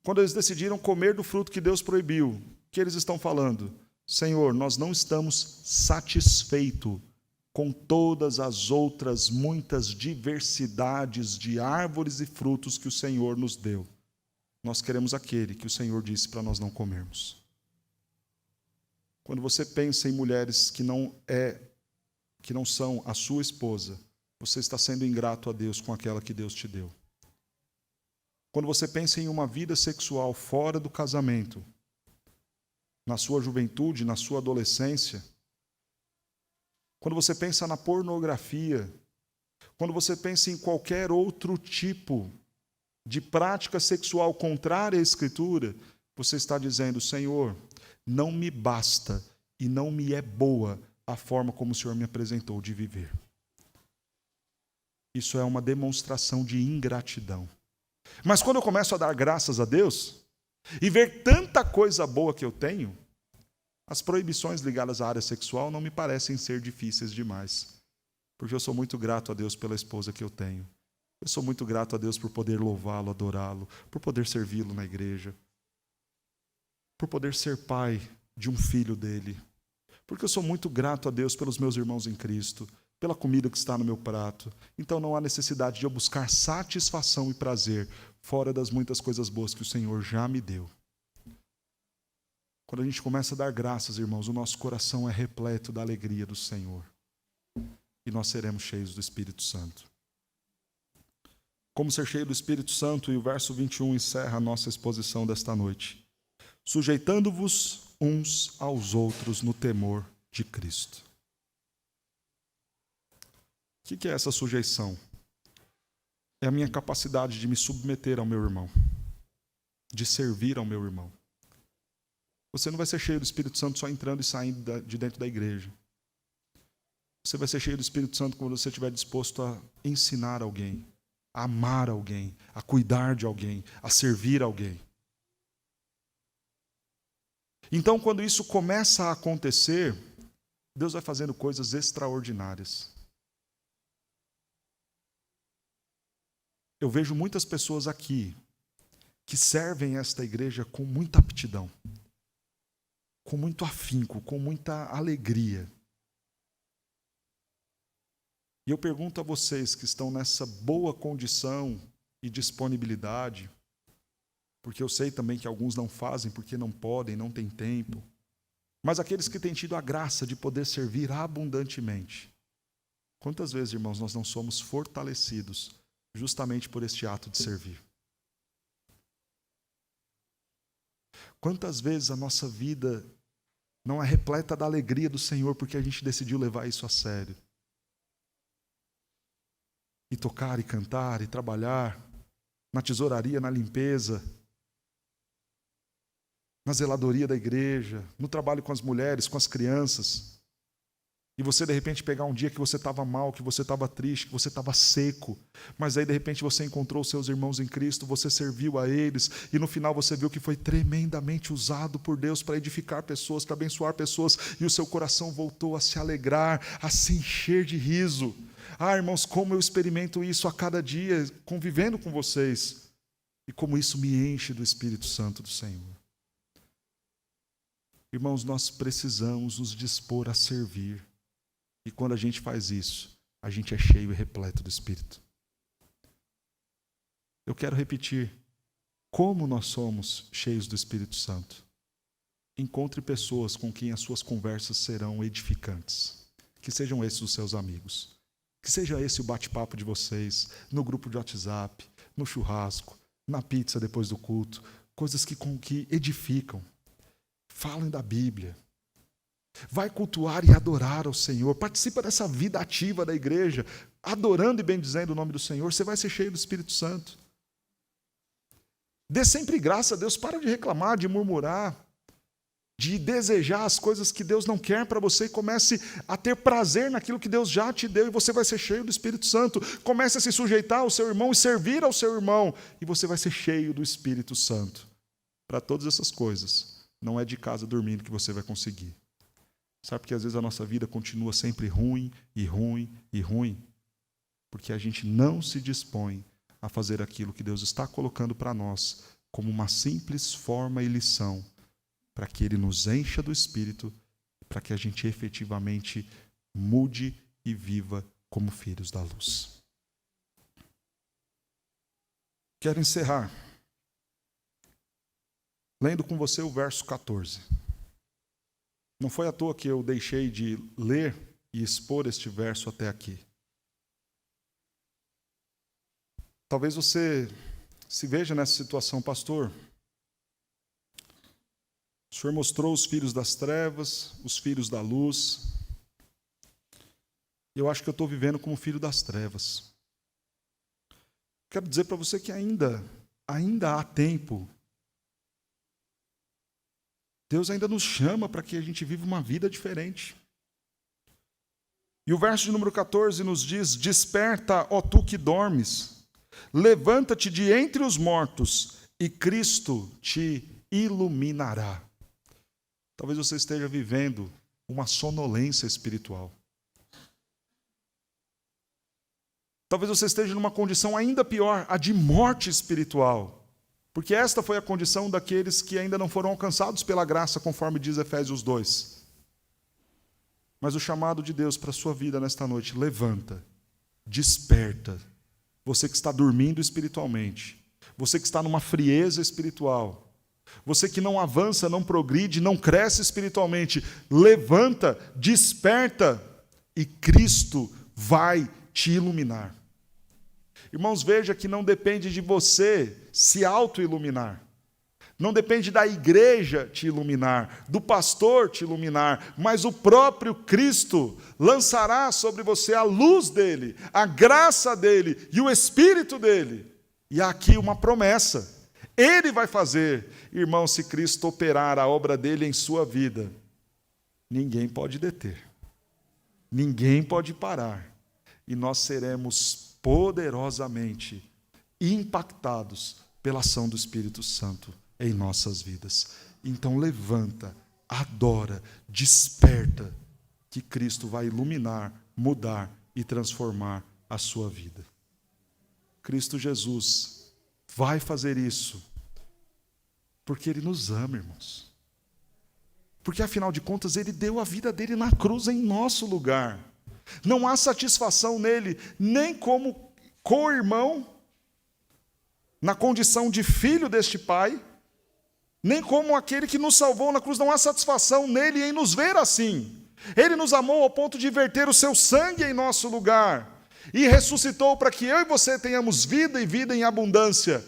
Quando eles decidiram comer do fruto que Deus proibiu, o que eles estão falando? Senhor, nós não estamos satisfeitos com todas as outras muitas diversidades de árvores e frutos que o Senhor nos deu. Nós queremos aquele que o Senhor disse para nós não comermos. Quando você pensa em mulheres que não são a sua esposa, você está sendo ingrato a Deus com aquela que Deus te deu. Quando você pensa em uma vida sexual fora do casamento, na sua juventude, na sua adolescência, quando você pensa na pornografia, quando você pensa em qualquer outro tipo de prática sexual contrária à Escritura, você está dizendo, Senhor, não me basta e não me é boa a forma como o Senhor me apresentou de viver. Isso é uma demonstração de ingratidão. Mas quando eu começo a dar graças a Deus e ver tanta coisa boa que eu tenho, as proibições ligadas à área sexual não me parecem ser difíceis demais. Porque eu sou muito grato a Deus pela esposa que eu tenho. Eu sou muito grato a Deus por poder louvá-lo, adorá-lo, por poder servi-lo na igreja, por poder ser pai de um filho dele. Porque eu sou muito grato a Deus pelos meus irmãos em Cristo, pela comida que está no meu prato. Então não há necessidade de eu buscar satisfação e prazer fora das muitas coisas boas que o Senhor já me deu. Quando a gente começa a dar graças, irmãos, o nosso coração é repleto da alegria do Senhor. E nós seremos cheios do Espírito Santo. Como ser cheio do Espírito Santo? E o verso 21 encerra a nossa exposição desta noite. Sujeitando-vos uns aos outros no temor de Cristo. O que é essa sujeição? É a minha capacidade de me submeter ao meu irmão, de servir ao meu irmão. Você não vai ser cheio do Espírito Santo só entrando e saindo de dentro da igreja. Você vai ser cheio do Espírito Santo quando você estiver disposto a ensinar alguém, a amar alguém, a cuidar de alguém, a servir alguém. Então, quando isso começa a acontecer, Deus vai fazendo coisas extraordinárias. Eu vejo muitas pessoas aqui que servem esta igreja com muita aptidão, com muito afinco, com muita alegria. E eu pergunto a vocês que estão nessa boa condição e disponibilidade, porque eu sei também que alguns não fazem porque não podem, não têm tempo, mas aqueles que têm tido a graça de poder servir abundantemente, quantas vezes, irmãos, nós não somos fortalecidos justamente por este ato de servir? Quantas vezes a nossa vida não é repleta da alegria do Senhor porque a gente decidiu levar isso a sério? E tocar, e cantar, e trabalhar na tesouraria, na limpeza, na zeladoria da igreja, no trabalho com as mulheres, com as crianças. E você, de repente, pegar um dia que você estava mal, que você estava triste, que você estava seco, mas aí, de repente, você encontrou os seus irmãos em Cristo, você serviu a eles, e no final você viu que foi tremendamente usado por Deus para edificar pessoas, para abençoar pessoas, e o seu coração voltou a se alegrar, a se encher de riso. Ah, irmãos, como eu experimento isso a cada dia, convivendo com vocês, e como isso me enche do Espírito Santo do Senhor. Irmãos, nós precisamos nos dispor a servir. E quando a gente faz isso, a gente é cheio e repleto do Espírito. Eu quero repetir, como nós somos cheios do Espírito Santo? Encontre pessoas com quem as suas conversas serão edificantes. Que sejam esses os seus amigos. Que seja esse o bate-papo de vocês, no grupo de WhatsApp, no churrasco, na pizza depois do culto. Coisas que edificam. Falem da Bíblia. Vai cultuar e adorar ao Senhor. Participa dessa vida ativa da igreja, adorando e bendizendo o nome do Senhor. Você vai ser cheio do Espírito Santo. Dê sempre graça a Deus. Para de reclamar, de murmurar, de desejar as coisas que Deus não quer para você e comece a ter prazer naquilo que Deus já te deu e você vai ser cheio do Espírito Santo. Comece a se sujeitar ao seu irmão e servir ao seu irmão e você vai ser cheio do Espírito Santo. Para todas essas coisas, não é de casa dormindo que você vai conseguir. Sabe por que às vezes a nossa vida continua sempre ruim e ruim e ruim? Porque a gente não se dispõe a fazer aquilo que Deus está colocando para nós como uma simples forma e lição, para que Ele nos encha do Espírito, para que a gente efetivamente mude e viva como filhos da luz. Quero encerrar lendo com você o verso 14. Não foi à toa que eu deixei de ler e expor este verso até aqui. Talvez você se veja nessa situação, pastor. O Senhor mostrou os filhos das trevas, os filhos da luz. Eu acho que eu estou vivendo como filho das trevas. Quero dizer para você que ainda há tempo. Deus ainda nos chama para que a gente viva uma vida diferente. E o verso de número 14 nos diz: desperta, ó tu que dormes, levanta-te de entre os mortos, e Cristo te iluminará. Talvez você esteja vivendo uma sonolência espiritual. Talvez você esteja numa condição ainda pior, a de morte espiritual. Porque esta foi a condição daqueles que ainda não foram alcançados pela graça, conforme diz Efésios 2. Mas o chamado de Deus para a sua vida nesta noite: levanta, desperta. Você que está dormindo espiritualmente, você que está numa frieza espiritual, você que não avança, não progride, não cresce espiritualmente, levanta, desperta, e Cristo vai te iluminar. Irmãos, veja que não depende de você se auto-iluminar. Não depende da igreja te iluminar, do pastor te iluminar, mas o próprio Cristo lançará sobre você a luz dele, a graça dele e o Espírito dele. E há aqui uma promessa. Ele vai fazer. Irmão, se Cristo operar a obra dele em sua vida, ninguém pode deter. Ninguém pode parar. E nós seremos poderosamente impactados pela ação do Espírito Santo em nossas vidas. Então levanta, adora, desperta, que Cristo vai iluminar, mudar e transformar a sua vida. Cristo Jesus vai fazer isso porque Ele nos ama, irmãos. Porque afinal de contas Ele deu a vida dele na cruz em nosso lugar. Não há satisfação nele, nem como co-irmão, na condição de filho deste Pai, nem como aquele que nos salvou na cruz. Não há satisfação nele em nos ver assim. Ele nos amou ao ponto de verter o seu sangue em nosso lugar e ressuscitou para que eu e você tenhamos vida e vida em abundância.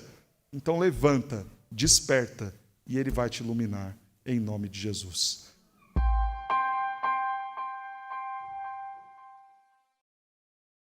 Então levanta, desperta, e Ele vai te iluminar em nome de Jesus.